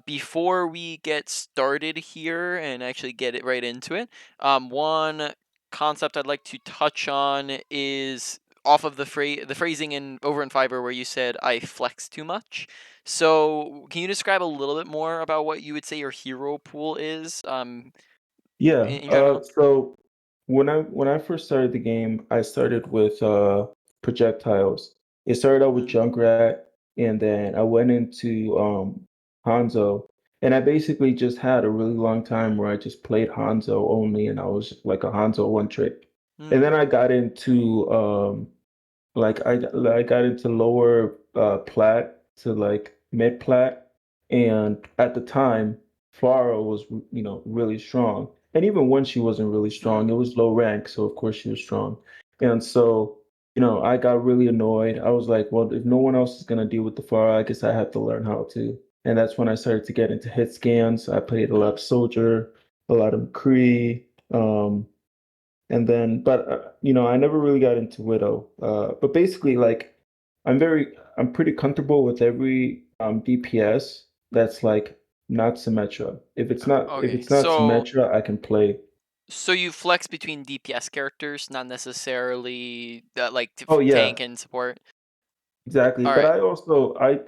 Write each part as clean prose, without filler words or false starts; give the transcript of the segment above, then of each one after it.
Before we get started here and actually get it right into it, one concept I'd like to touch on is off of the phrasing in Fiverr where you said I flex too much. So, can you describe a little bit more about what you would say your hero pool is, Yeah. in general? So when I first started the game, I started with projectiles. It started out with Mm, Junkrat, and then I went into Hanzo, and I basically just had a really long time where I just played Hanzo only, and I was like a Hanzo one trick. And mm, then I got into I got into lower plat to like mid plat, and at the time, Farah was really strong. And even when she wasn't really strong, mm, it was low rank, so of course she was strong. And so, I got really annoyed. I was like, well, if no one else is gonna deal with the Farah, I guess I have to learn how to. And that's when I started to get into hit scans. I played a lot mm. of Soldier, a lot of McCree, and then, but I never really got into Widow. But basically, like, I'm pretty comfortable with every DPS that's like not Symmetra. If Okay, it's not so Symmetra, I can play. you flex between DPS characters, not necessarily like Oh yeah, tank and support. exactly. All But right.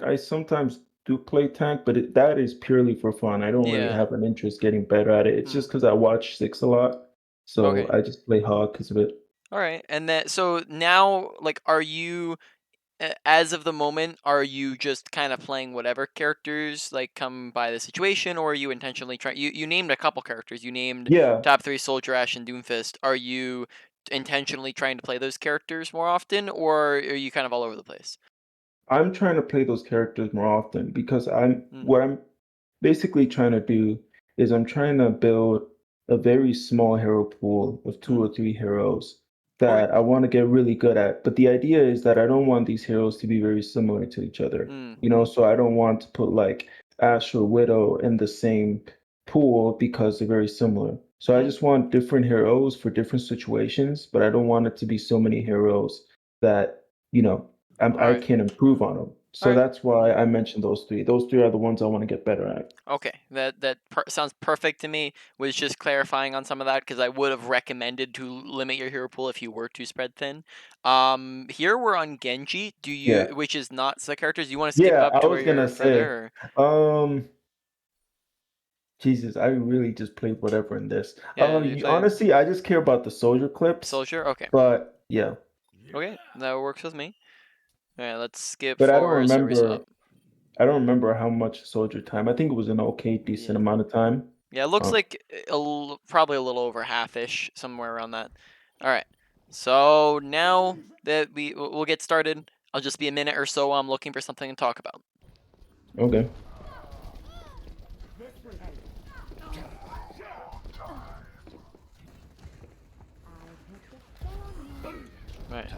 I sometimes do play tank, but that is purely for fun. I don't really Yeah. have an interest getting better at it. It's Hmm. just because I watch Six a lot, so Okay. I just play Hog because of it. All right. And then so now like are you as of the moment are you just kind of playing whatever characters like come by the situation, or are you intentionally trying you named a couple characters. You named Yeah, top 3 Soldier Ash and Doomfist. Are you intentionally trying to play those characters more often, or are you kind of all over the place? I'm trying to play those characters more often because Mm, what I'm basically trying to do is I'm trying to build a very small hero pool of two mm, or three heroes okay. that I want to get really good at. But the idea is that I don't want these heroes to be very similar to each other. Mm, So I don't want to put like Ash or Widow in the same pool because they're very similar. So I mm, just want different heroes for different situations, but I don't want it to be so many heroes that, you know, all I right. can improve on them. All So right. that's why I mentioned those three. Those three are the ones I want to get better at. Okay, sounds perfect to me. Was just clarifying on some of that because I would have recommended to limit your hero pool if you were to spread thin. Here we're on Genji. Yeah. Which is not the characters. You want to skip Yeah, up I to was where gonna you're say, further? Or? um, Jesus, I really just played whatever in this. Yeah, you play Honestly, I just care about the soldier clips, Soldier. Okay, but yeah. okay, that works with me. All right, let's skip But for service up. I don't remember how much soldier time. I think it was an okay, decent Yeah, amount of time. yeah. It looks Um, like probably a little over half-ish, somewhere around that. All right. So now that we'll get started, I'll just be a minute or so while I'm looking for something to talk about. okay. Right.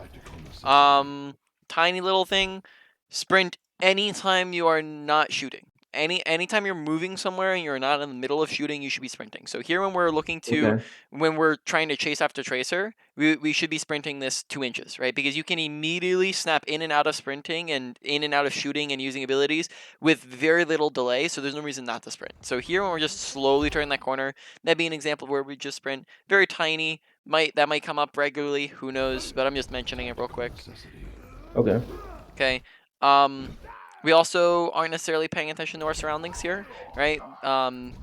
Um, Tiny little thing. Sprint anytime you are not shooting. Anytime you're moving somewhere and you're not in the middle of shooting, you should be sprinting. So here Okay. when we're trying to chase after Tracer, we should be sprinting this 2 inches, right? Because you can immediately snap in and out of sprinting and in and out of shooting and using abilities with very little delay. So there's no reason not to sprint. So here when we're just slowly turning that corner, that'd be an example where we just sprint very tiny. Might come up regularly, who knows? But I'm just mentioning it real quick. Okay. Okay. We also aren't necessarily paying attention to our surroundings here, right?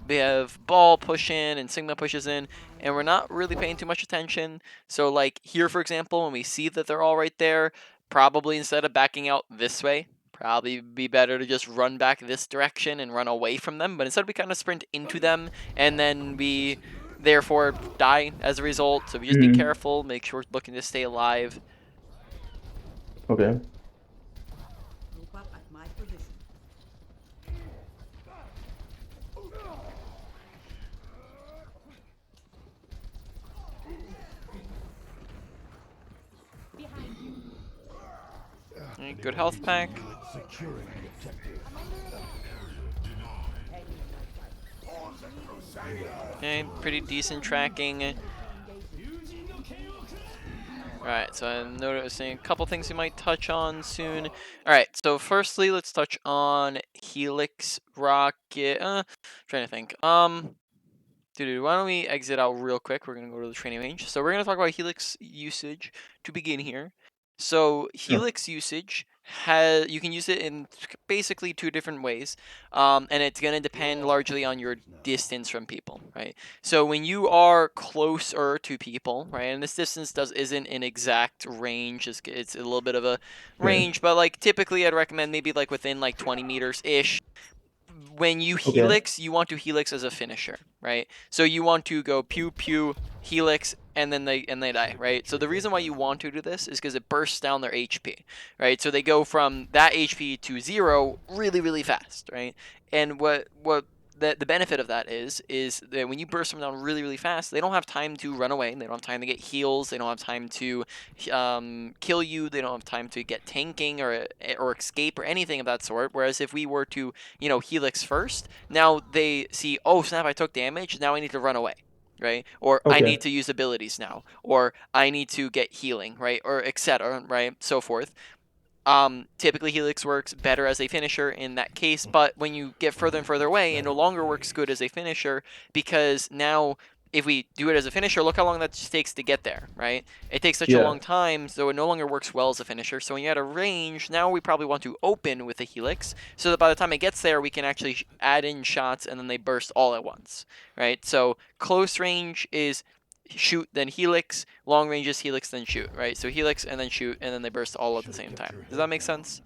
We have Ball push in and Sigma pushes in, and we're not really paying too much attention. So, like here, for example, when we see that they're all right there, probably instead of backing out this way, probably be better to just run back this direction and run away from them. But instead, we kind of sprint into them, and then we therefore die as a result. So we just be Hmm. careful, make sure we're looking to stay alive. Okay. Right, good health pack. Okay, pretty decent tracking. Alright, Alright, so I'm noticing a couple things we might touch on soon. Alright, so firstly, let's touch on Helix Rocket. Trying to think. Why don't we exit out real quick? We're gonna go to the training range. So we're gonna talk about Helix usage to begin here. So Sure. Helix usage you can use it in basically two different ways, and it's gonna depend largely on your distance from people, right? So when you are closer to people, right, and this distance isn't an exact range, it's a little bit of a Okay. range, but like typically I'd recommend maybe like within like 20 meters ish. When you Okay. helix, you want to helix as a finisher, right? So you want to go pew pew helix and then they die, right? So the reason why you want to do this is because it bursts down their HP, right? So they go from that HP to 0 really really fast, right? And what the benefit of that is that when you burst them down really really fast, they don't have time to run away, they don't have time to get heals, they don't have time to kill you, they don't have time to get tanking or escape or anything of that sort. Whereas if we were to helix first, now they see, oh snap, I took damage, now I need to run away, right? Or I Okay. need to use abilities now, or I need to get healing, right? Or etc., right? So forth. Typically Helix works better as a finisher in that case, but when you get further and further away, it no longer works good as a finisher, because now if we do it as a finisher, look how long that just takes to get there, right? It takes such a Yeah. long time, so it no longer works well as a finisher. So when you're at a range, now we probably want to open with a Helix, so that by the time it gets there, we can actually add in shots and then they burst all at once, right? So close range is shoot then helix, long range is helix then shoot, right? So helix and then shoot, and then they burst all at the same time. Does that make sense?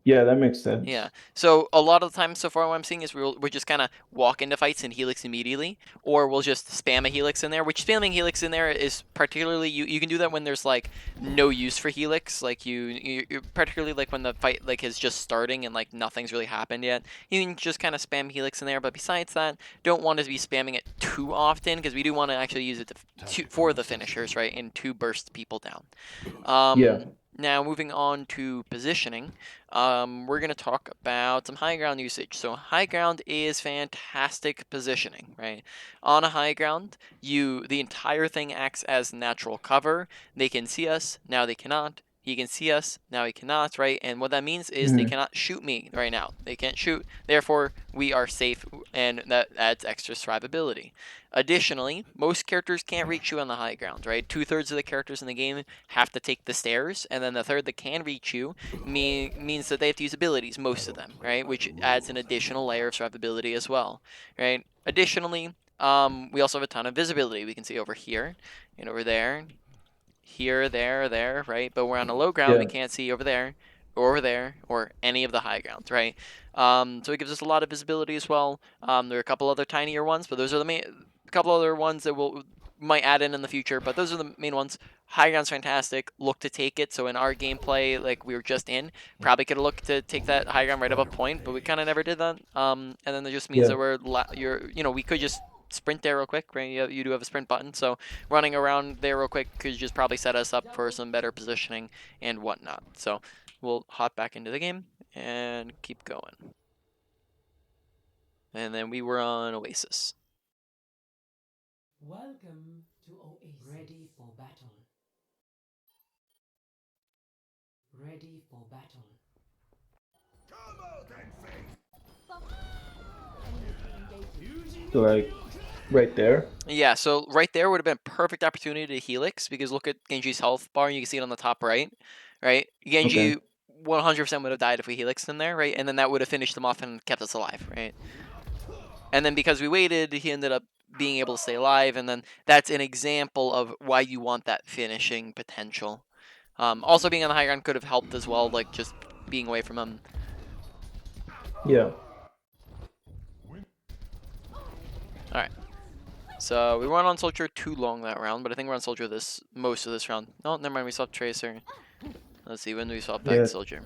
Yeah, that makes Yeah. sense. So a lot of the time so far, what I'm seeing is we'll just kind of walk into fights and helix immediately, or we'll just spam a helix in there. Which spamming helix in there is particularly you can do that when there's like no use for helix, like you particularly like when the fight like is just starting and like nothing's really happened yet. You can just kind of spam helix in there. But besides that, don't want to be spamming it too often, because we do want to actually use it for the finishers, right, and to burst people down. Yeah. Now moving on to positioning, we're going to talk about some high ground usage. So high ground is fantastic positioning, right? On a high ground, the entire thing acts as natural cover. They can see us, now they cannot. He can see us, now he cannot, right? And what that means is they Mhm. cannot shoot me right now. They can't shoot, therefore we are safe, and that adds extra survivability. Additionally, most characters can't reach you on the high ground, right? 2/3 of the characters in the game have to take the stairs, and then the third that can reach you means that they have to use abilities, most of them, right? Which adds an additional layer of survivability as well, right? Additionally, we also have a ton of visibility. We can see over here and over there, here, there, right? But we're on a low ground, we Yeah. can't see over there, or any of the high grounds, right? So it gives us a lot of visibility as well. There are a couple other tinier ones, but those are the main. A couple other ones that we'll might add in the future, but those are the main ones. High ground's fantastic. Look to take it. So in our gameplay, like we were just in, probably could have looked to take that high ground right above point, but we kind of never did that. And then that just means Yeah. that we could just sprint there real quick, right? You do have a sprint button, so running around there real quick could just probably set us up for some better positioning and whatnot. So we'll hop back into the game and keep going. And then we were on Oasis. Welcome to Oasis. Ready for battle. Ready for battle. So like right there. Yeah, so right there would have been a perfect opportunity to helix, because look at Genji's health bar, you can see it on the top right, right? Okay. Genji 100% would have died if we helixed in there, right? And then that would have finished him off and kept us alive, right? And then because we waited, he ended up being able to stay alive, and then that's an example of why you want that finishing potential. Also being on the high ground could have helped as well, like just being away from him. Yeah. Alright. So we weren't on Soldier too long that round, but I think we're on Soldier most of this round. No, never mind, we swapped Tracer. Let's see, when do we swap back to Yeah. Soldier?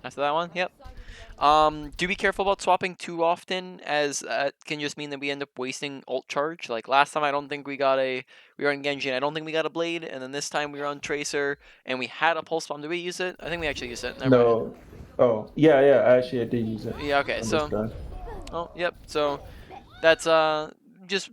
After that one? Yep. Do be careful about swapping too often, as can just mean that we end up wasting ult charge. Like last time, I don't think we were on Genji, and I don't think we got a blade, and then this time we were on Tracer, and we had a pulse bomb. Did we use it? I think we actually used it. Never mind. No. Oh, yeah, yeah. Actually, I did use it Yeah, okay, on this so, guy. oh, yep, so that's just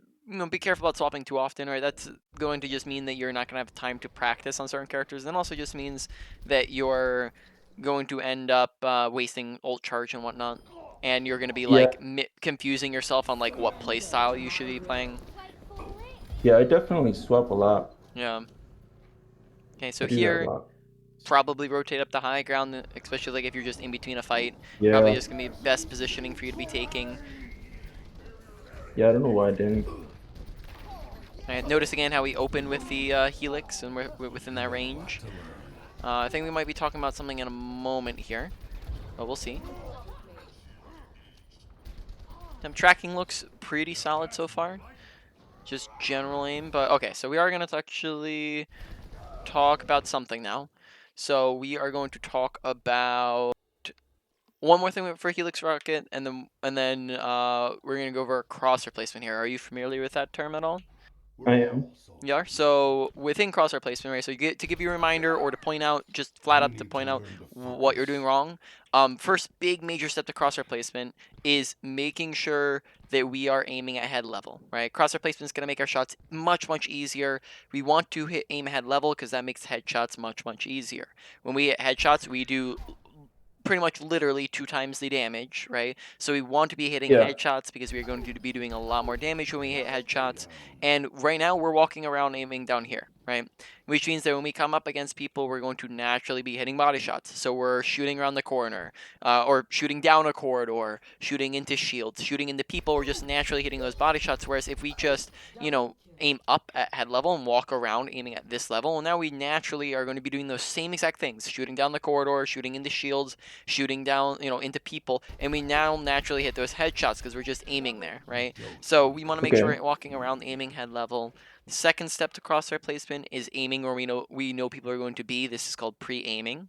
be careful about swapping too often, right? That's going to just mean that you're not going to have time to practice on certain characters. Then also just means that you're going to end up wasting ult charge and whatnot, and you're going to be Yeah, like confusing yourself on like what play style you should be playing. yeah, I definitely swap a lot. Yeah. Okay, I so do that a here lot. probably rotate up the high ground, especially like if you're just in between a fight. Probably Yeah, just gonna be best positioning for you to be taking. yeah, I don't know why I didn't. Right, notice again how we open with the Helix and we're within that range. I think we might be talking about something in a moment here, but we'll see. Tracking looks pretty solid so far. Just general aim, but okay, so we are going to actually talk about something now. So we are going to talk about one more thing for Helix Rocket, and then we're going to go over cross replacement here. Are you familiar with that term at all? I am. Yeah, so within crosshair placement, right? So you get to give you a reminder or to point out, just flat up to point out what you're doing wrong. First big major step to crosshair placement is making sure that we are aiming at head level, right? Crosshair placement is going to make our shots much easier. We want to hit aim head level because that makes headshots much easier. When we hit headshots, we do pretty much literally 2 times the damage, right? So we want to be hitting Yeah, headshots because we are going to be doing a lot more damage when we hit headshots. And right now we're walking around aiming down here, right? Which means that when we come up against people, we're going to naturally be hitting body shots. So we're shooting around the corner, or shooting down a corridor, shooting into shields, shooting into people. We're just naturally hitting those body shots. Whereas if we just, aim up at head level and walk around aiming at this level, well, now we naturally are going to be doing those same exact things, shooting down the corridor, shooting into shields, shooting down, into people, and we now naturally hit those headshots because we're just aiming there, right? So we want to make sure okay. we're walking around aiming head level. The second step to crosshair placement is aiming where we know people are going to be. This is called pre-aiming,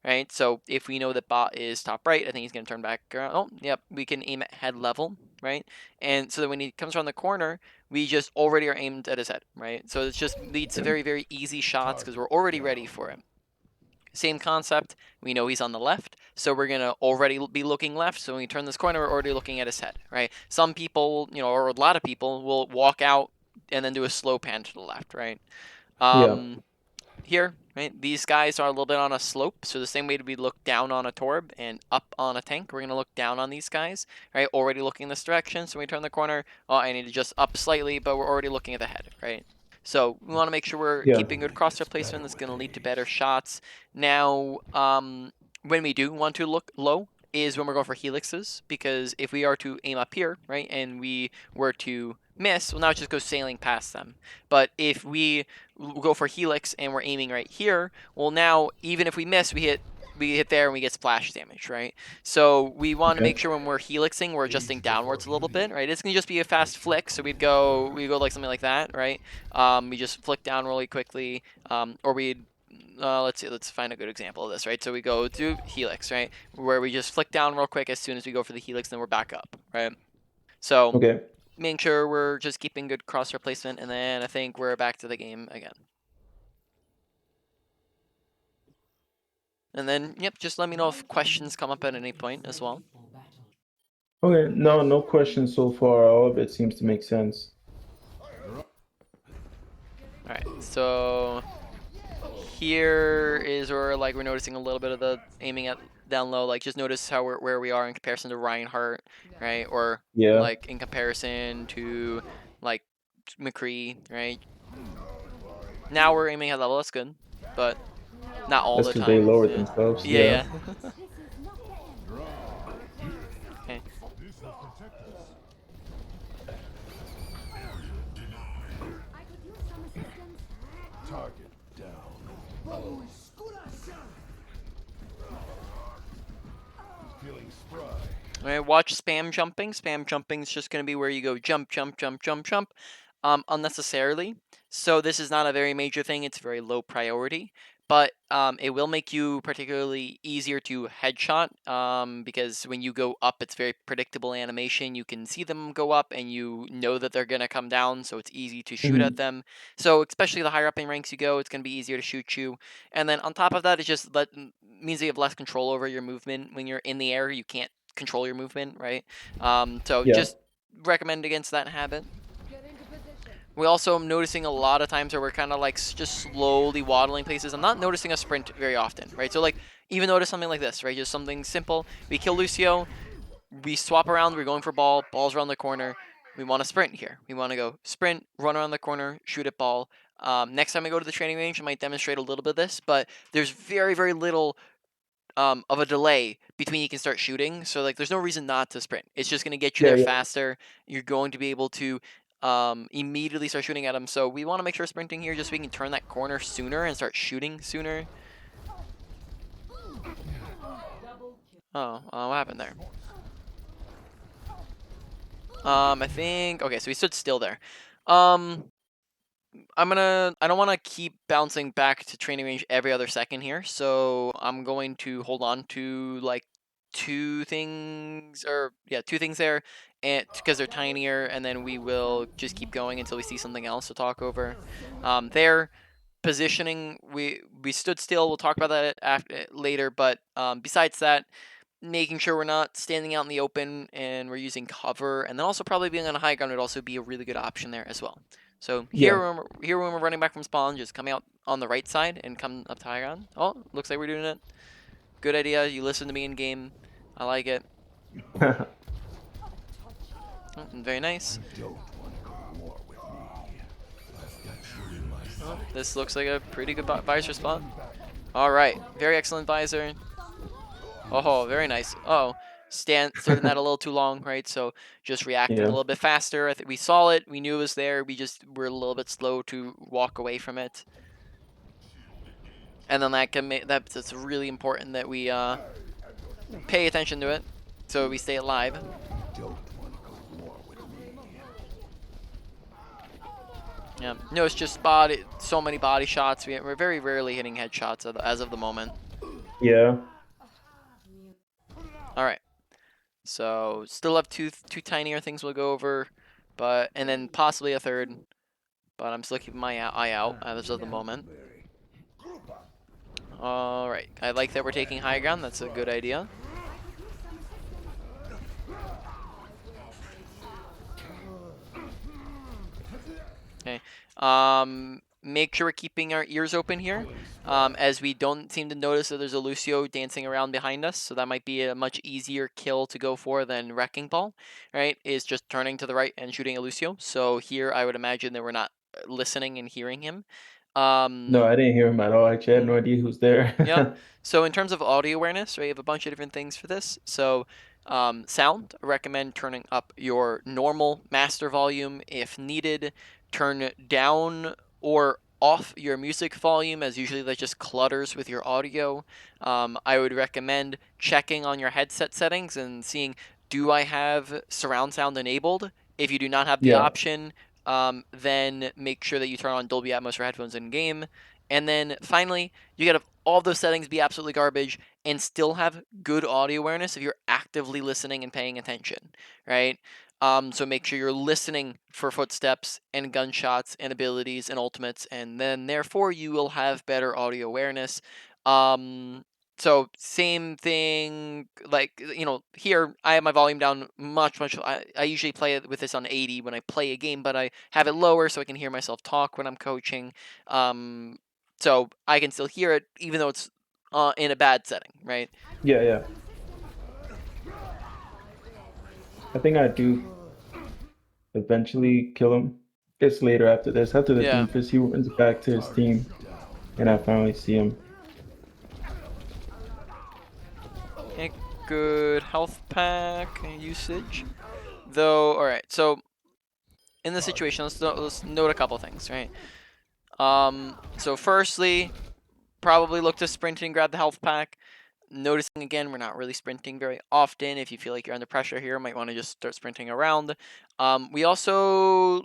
right? So if we know that bot is top right, I think he's going to turn back around. Oh, yep, we can aim at head level, right? And so that when he comes around the corner, we just already are aimed at his head, right? So it just leads to Okay. very easy shots because we're already ready for it. Same concept. We know he's on the left, so we're gonna already be looking left. So when we turn this corner, we're already looking at his head, right? Some people, or a lot of people, will walk out and then do a slow pan to the left, right? Yeah, Here, right? These guys are a little bit on a slope, so the same way we look down on a Torb and up on a tank, we're gonna look down on these guys, right? Already looking this direction. So when we turn the corner, oh, I need to just up slightly, but we're already looking at the head, right? So we want to make sure we're yeah, keeping good crosshair placement. That's going to lead to better shots. Now, when we do want to look low is when we're going for helixes, because if we are to aim up here, right, and we were to miss, well, now it just goes sailing past them. But if we go for helix and we're aiming right here, well, now even if we miss, we hit there and we get splash damage, right? So we want to make okay, sure when we're helixing, we're adjusting downwards a little bit, right? It's gonna just be a fast flick, so we go like something like that, right? We just flick down really quickly, or we'd let's see, let's find a good example of this, right? So we go to helix, right, where we just flick down real quick as soon as we go for the helix, then we're back up, right? So okay. making sure we're just keeping good crosshair placement, and then I think we're back to the game again. And then, yep, just let me know if questions come up at any point as well. For battle. Okay, no, no questions so far. All of it seems to make sense. All right, so here is where like we're noticing a little bit of the aiming at down low. Like just notice how where we are in comparison to Reinhardt, right? Or Yeah, like in comparison to like McCree, right? Now we're aiming at level. That's good, but not all that's the because they time. lowered Yeah, themselves. Yeah, yeah, yeah. Okay. Target down. Feeling spry. All right, watch spam jumping. Spam jumping is just going to be where you go jump, jump, jump, jump, jump, unnecessarily. So this is not a very major thing. It's very low priority, but it will make you particularly easier to headshot because when you go up, it's very predictable animation. You can see them go up, and you know that they're gonna come down, so it's easy to shoot at hmm, them. So especially the higher up in ranks you go, it's gonna be easier to shoot you. And then on top of that, it just means that you have less control over your movement when you're in the air. You can't control your movement, right? So yeah. just recommend against that habit. We also am noticing a lot of times where we're kind of like just slowly waddling places. I'm not noticing a sprint very often, right? So like even notice something like this, right? Just something simple. We kill Lucio, we swap around, we're going for ball's around the corner. We want to sprint here. We want to go sprint, run around the corner, shoot at ball. Next time I go to the training range, I might demonstrate a little bit of this, but there's very, very little of a delay between you can start shooting. So like there's no reason not to sprint. It's just going to get you Yeah, there yeah. faster. You're going to be able to immediately start shooting at them. So we want to make sure sprinting here just so we can turn that corner sooner and start shooting sooner. Oh, what happened there? I think, okay, so he stood still there. I don't want to keep bouncing back to training range every other second here, so I'm going to hold on to like two things there, and because they're tinier, and then we will just keep going until we see something else to talk over. Their positioning, we stood still. We'll talk about that after, later, but besides that, making sure we're not standing out in the open and we're using cover, and then also probably being on a high ground would also be a really good option there as well. So Yeah. here when we're running back from spawn, just coming out on the right side and come up to high ground. Oh, looks like we're doing it. Good idea. You listen to me in game. I like it. Oh, very nice. You don't want to go war with me. I've got you in my Oh, sight. this looks like a pretty good visor spot. All right, very excellent visor. Oh, very nice. Oh, stood in that a little too long, right? So just reacted a Yeah. little bit faster. I think we saw it. We knew it was there. We just were a little bit slow to walk away from it. And then that can make that's really important that we pay attention to it, so we stay alive. You don't want to go war with me. Yeah, no, it's just so many body shots. We're very rarely hitting headshots as of the moment. Yeah. All right. So still have two tinier things we'll go over, and then possibly a third. But I'm still keeping my eye out as of the moment. All right. I like that we're taking high ground. That's a good idea. Okay. Make sure we're keeping our ears open here, as we don't seem to notice that there's a Lucio dancing around behind us. So that might be a much easier kill to go for than Wrecking Ball, right? Is just turning to the right and shooting a Lucio. So here I would imagine that we're not listening and hearing him. No, I didn't hear him at all. Actually, I had no idea who's there. Yep. So in terms of audio awareness, right, you have a bunch of different things for this. So sound, I recommend turning up your normal master volume if needed. Turn down or off your music volume, as usually that just clutters with your audio. I would recommend checking on your headset settings and seeing, do I have surround sound enabled? If you do not have the Yeah. option, then make sure that you turn on Dolby Atmos for headphones in game. And then finally, you gotta have all those settings be absolutely garbage and still have good audio awareness if you're actively listening and paying attention, right? So make sure you're listening for footsteps and gunshots and abilities and ultimates, and then therefore you will have better audio awareness. So same thing, like, here I have my volume down much. I usually play it with this on 80 when I play a game, but I have it lower so I can hear myself talk when I'm coaching. So I can still hear it even though it's in a bad setting, right? Yeah, yeah. I think I do eventually kill him. It's later after this. After the Yeah. doofus, he runs back to his team, and I finally see him. Okay, good health pack usage. Though, all right. So in this situation, let's note a couple things, right? So firstly, probably look to sprint and grab the health pack. Noticing again, we're not really sprinting very often. If you feel like you're under pressure here, might want to just start sprinting around. We also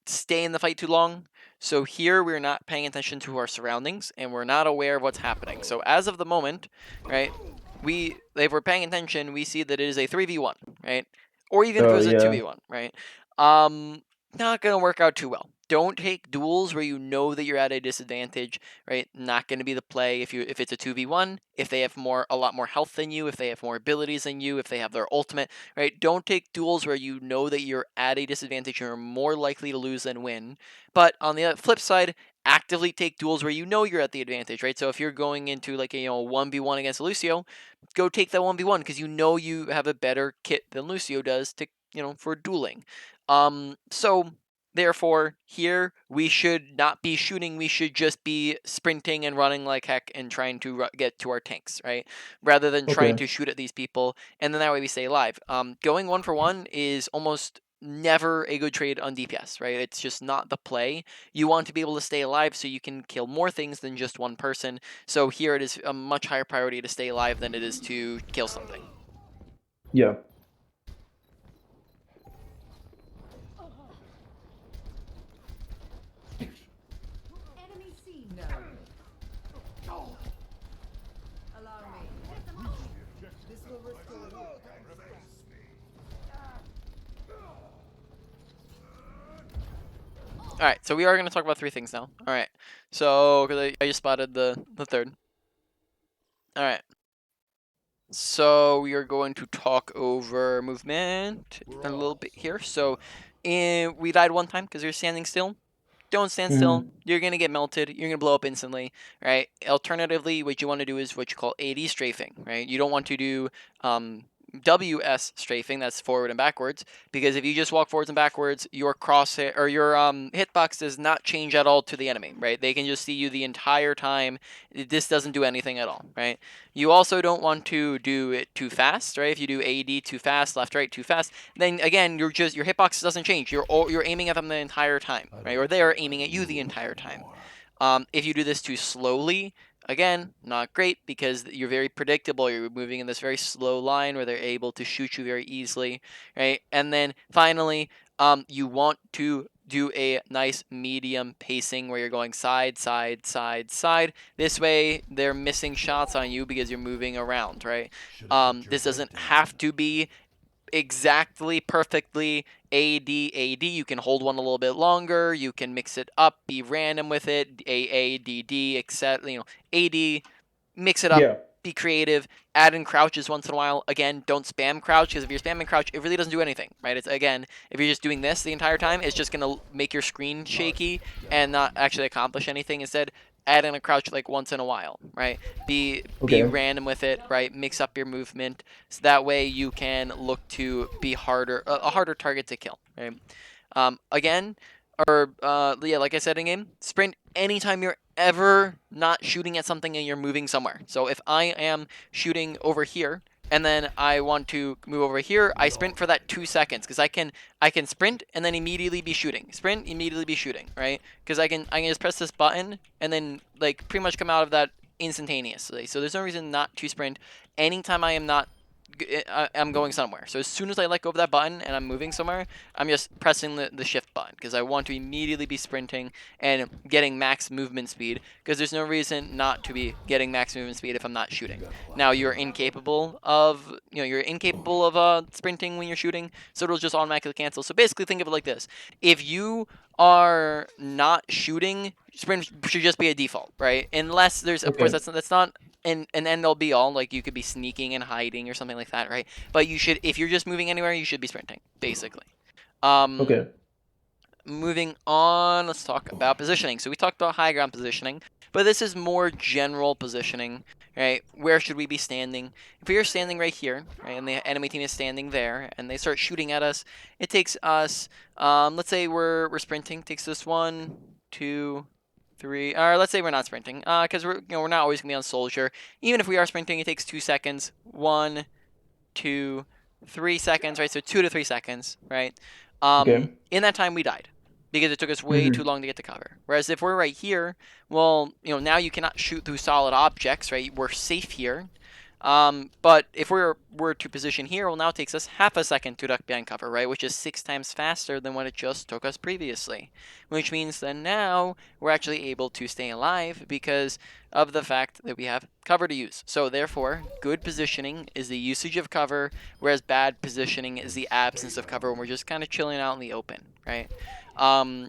stay in the fight too long. So here we're not paying attention to our surroundings and we're not aware of what's happening. So as of the moment, right, if we're paying attention, we see that it is a 3v1, right? Or even if it Oh was a yeah. 2v1, right? not going to work out too well. Don't take duels where you know that you're at a disadvantage, right? Not going to be the play if it's a 2v1, if they have a lot more health than you, if they have more abilities than you, if they have their ultimate, right? Don't take duels where you know that you're at a disadvantage and you're more likely to lose than win. But on the flip side, actively take duels where you know you're at the advantage, right? So if you're going into like a 1v1 against Lucio, go take that 1v1 because you know you have a better kit than Lucio does to for dueling. So therefore, here we should not be shooting. We should just be sprinting and running like heck and trying to get to our tanks, right? Rather than trying Okay. to shoot at these people, and then that way we stay alive. Going 1-for-1 is almost never a good trade on DPS, right? It's just not the play. You want to be able to stay alive so you can kill more things than just one person. So here it is a much higher priority to stay alive than it is to kill something. Yeah. Enemy C. No. Allow me. This will restore you. All right, so we are going to talk about 3 things now. All right, so because I just spotted the third. All right, so we are going to talk over movement a little bit here. So, we died one time because you're standing still. Don't stand still. You're going to get melted. You're going to blow up instantly, right? Alternatively, what you want to do is what you call AD strafing, right? You don't want to do WS strafing, that's forward and backwards, because if you just walk forwards and backwards, your crosshair or your hitbox does not change at all to the enemy, right? They can just see you the entire time. This doesn't do anything at all, right? You also don't want to do it too fast, right? If you do AD too fast, left, right too fast, then again, your hitbox doesn't change. You're aiming at them the entire time, right? Or they are aiming at you the entire time. If you do this too slowly, again, not great because you're very predictable. You're moving in this very slow line where they're able to shoot you very easily, right? And then finally, you want to do a nice medium pacing where you're going side, side, side, side. This way, they're missing shots on you because you're moving around, right? This doesn't have to be exactly perfectly AD. You can hold one a little bit longer. You can mix it up, be random with it. AADD, etc. AD, mix it up, Yeah. be creative, add in crouches once in a while. Again, don't spam crouch because if you're spamming crouch, it really doesn't do anything, right? It's again, if you're just doing this the entire time, it's just gonna make your screen shaky and not actually accomplish anything. Instead, add in a crouch like once in a while, right? Be Okay. random with it, right? Mix up your movement so that way you can look to be a harder target to kill, right? Again, or yeah, like I said in game, sprint anytime you're ever not shooting at something and you're moving somewhere. So if I am shooting over here and then I want to move over here, I sprint for that 2 seconds because I can sprint and then immediately be shooting. Sprint, immediately be shooting, right? Because I can just press this button and then like pretty much come out of that instantaneously. So there's no reason not to sprint anytime I am not I'm going somewhere. So as soon as I let go of that button and I'm moving somewhere, I'm just pressing the shift button because I want to immediately be sprinting and getting max movement speed because there's no reason not to be getting max movement speed if I'm not shooting. Now you're incapable of sprinting when you're shooting, so it'll just automatically cancel. So basically think of it like this. If you are not shooting, sprint should just be a default, right? Unless there's, of course, Okay. that's not an end all be all, like you could be sneaking and hiding or something like that, right? But you should, if you're just moving anywhere, you should be sprinting, basically. Okay. Moving on, let's talk about positioning. So we talked about high ground positioning, but this is more general positioning, right? Where should we be standing? If we are standing right here, right, and the enemy team is standing there, and they start shooting at us, it takes us, let's say we're sprinting, it takes us 1, 2, 3, or let's say we're not sprinting, because we're not always gonna be on soldier. Even if we are sprinting, it takes 2 seconds. 1, 2, 3 seconds, right? So 2 to 3 seconds, right? Okay. In that time, we died because it took us way too Mm-hmm. long to get to cover. Whereas if we're right here, well, now you cannot shoot through solid objects, right? We're safe here. But if we're to position here, well, now it takes us half a second to duck behind cover, right? Which is 6 times faster than what it just took us previously. Which means that now we're actually able to stay alive because of the fact that we have cover to use. So therefore, good positioning is the usage of cover, whereas bad positioning is the absence of cover when we're just kind of chilling out in the open, right?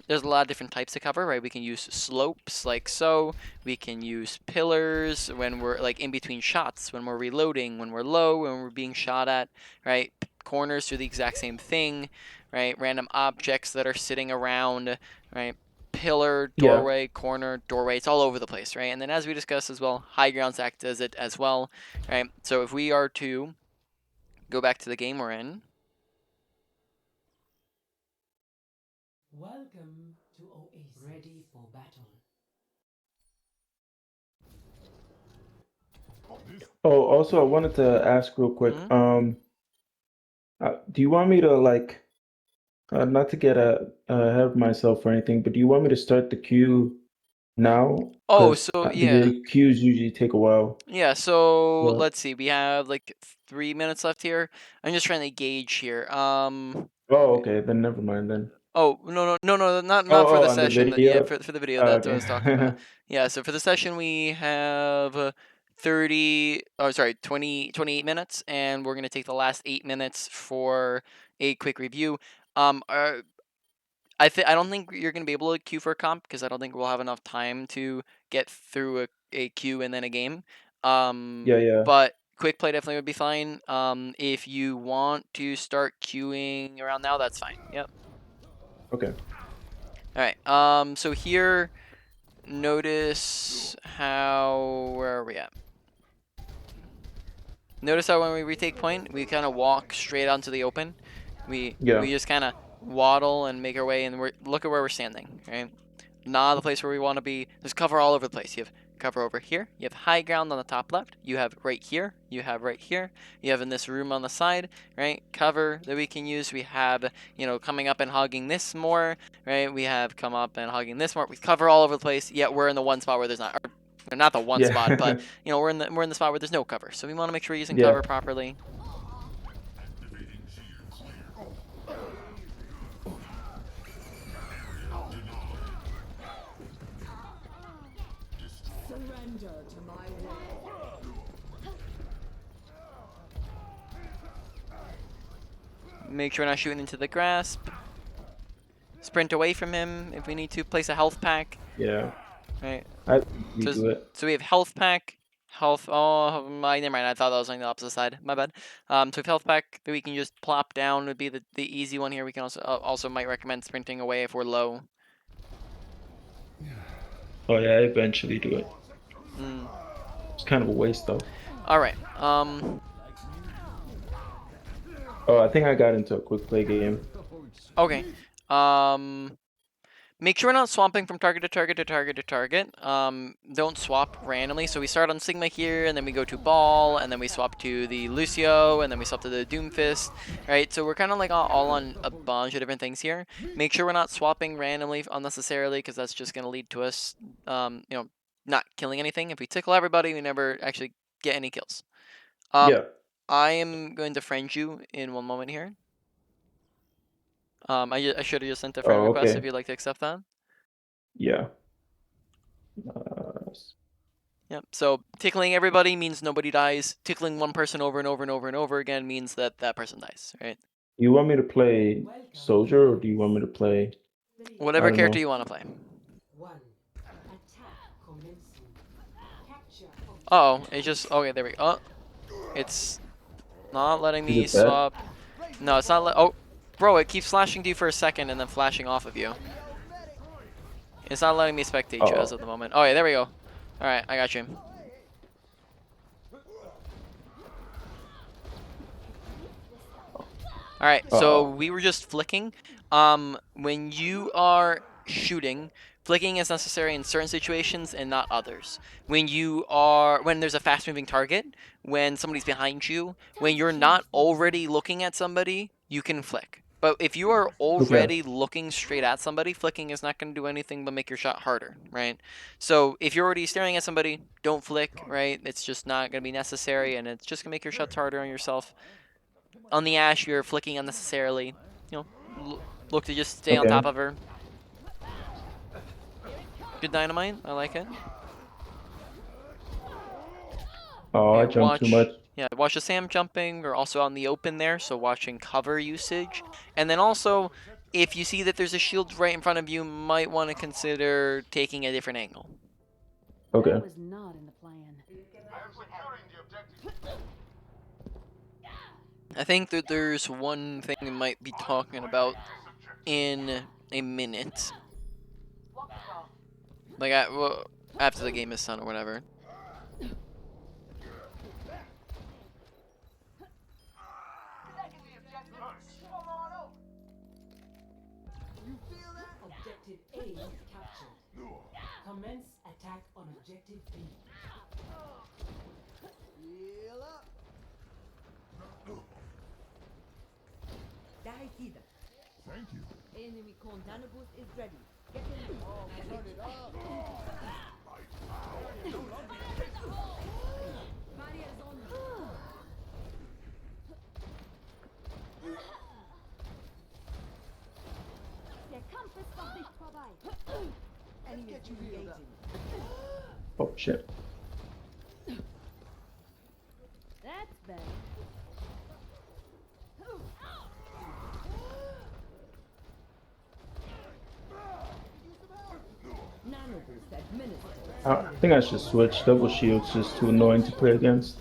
There's a lot of different types of cover, right? We can use slopes like so. We can use pillars when we're like in between shots, when we're reloading, when we're low, when we're being shot at, right? Corners do the exact same thing, right? Random objects that are sitting around, right? Pillar, Yeah. doorway, corner, doorway. It's all over the place, right? And then as we discussed as well, high grounds act as it as well, right? So if we are to go back to the game we're in, Welcome to Oasis. Ready for battle. Oh, also, I wanted to ask real quick. Mhm. Do you want me to like, not to get ahead of myself or anything, but do you want me to start the queue now? Oh, Because so yeah. the queues usually take a while. Yeah, so Yeah. let's see. We have like 3 minutes left here. I'm just trying to gauge here. Oh, okay. Then never mind then. Oh, no, not for Oh, the oh, on the session. Yeah, video. for the video. Oh, That's what I okay. was talking about. Yeah, so for the session we have 30. Oh, sorry, 28 minutes, and we're gonna take the last 8 minutes for a quick review. I don't think you're gonna be able to queue for a comp because I don't think we'll have enough time to get through a queue and then a game. Yeah, yeah. But quick play definitely would be fine. If you want to start queuing around now, that's fine. Yep. Okay. All right. So here, notice how where are we at? Notice how when we retake point, we kind of walk straight onto the open. We Yeah. just kind of waddle and make our way, and look at where we're standing. Right. Not the place where we want to be. There's cover all over the place. You have cover over here. You have high ground on the top left. You have right here. You have right here. You have in this room on the side, right? Cover that we can use. We have, coming up and hogging this more, right? We have come up and hogging this more. We cover all over the place, yet we're in the one spot where there's not, or not the one spot, but, Yeah. we're in the spot where there's no cover. So we want to make sure we're using Yeah. cover properly. Surrender to my will. Make sure we're not shooting into the grasp. Sprint away from him if we need to. Place a health pack, Yeah. right? You do it. So we have health pack, health. Oh, never mind. I thought that was on the opposite side. My bad. So we have health pack that we can just plop down would be the easy one here. We can also might recommend sprinting away if we're low. Oh yeah, I eventually do it. Mm. It's kind of a waste though. All right. Oh, I think I got into a quick play game. Okay. Make sure we're not swapping from target to target to target to target. Don't swap randomly. So we start on Sigma here, and then we go to Ball, and then we swap to the Lucio, and then we swap to the Doomfist, right? So we're kind of like all on a bunch of different things here. Make sure we're not swapping randomly unnecessarily, because that's just going to lead to us, not killing anything. If we tickle everybody, we never actually get any kills. Yeah. I am going to friend you in one moment here. I should have just sent a friend Oh, request if okay. you'd like to accept that. Yeah. Yep. So tickling everybody means nobody dies. Tickling one person over and over and over and over again means that that person dies, right? You want me to play soldier or do you want me to play? I Whatever don't character know. you want to play. 1. Attack commencing. Capture objective. Oh, it just okay. There we go. Oh, it's not letting Is me it bad? swap. No, it's not. Oh, bro, it keeps flashing to you for a second and then flashing off of you. It's not letting me spectate you as Oh, of the moment. Oh yeah, there we go. All right, I got you. All right, so oh, we were just flicking. When you are shooting, flicking is necessary in certain situations and not others. When there's a fast-moving target, when somebody's behind you, when you're not already looking at somebody, you can flick. But if you are okay, already looking straight at somebody, flicking is not going to do anything but make your shot harder, right? So if you're already staring at somebody, don't flick, right? It's just not going to be necessary, and it's just going to make your shots harder on yourself. On the Ash, you're flicking unnecessarily. Look to just stay on okay. top of her. Good dynamite. I like it. Oh, I Okay, jumped too much. watch the Sam jumping. We're also on the open there, so watching cover usage. And then also, if you see that there's a shield right in front of you, might want to consider taking a different angle. Okay. That was not in the plan. I think that there's one thing we might be talking about in a minute. Like, well, after the game is done or whatever. Objective A captured. Commence attack on objective B. Heal up. Dahicida. Thank you. Enemy Condana boost is ready. Get in. Oh, turn it up. Barriers on. Der Kampf ist noch nicht vorbei. Enemy engaging. Oh shit. That's better. Nano boost administered. I think I should switch. Double shield's just too annoying to play against.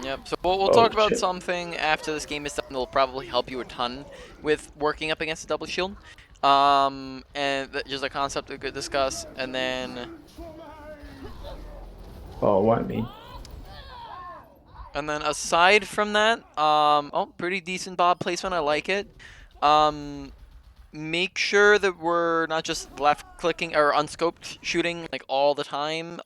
Yep. So we'll Oh, talk about shit. something after this game is done that'll probably help you a ton with working up against a double shield. Just a concept we could discuss, and then Oh, why me? aside from that, oh, pretty decent Bob placement. I like it. Make sure that we're not just left clicking or unscoped shooting like all the time.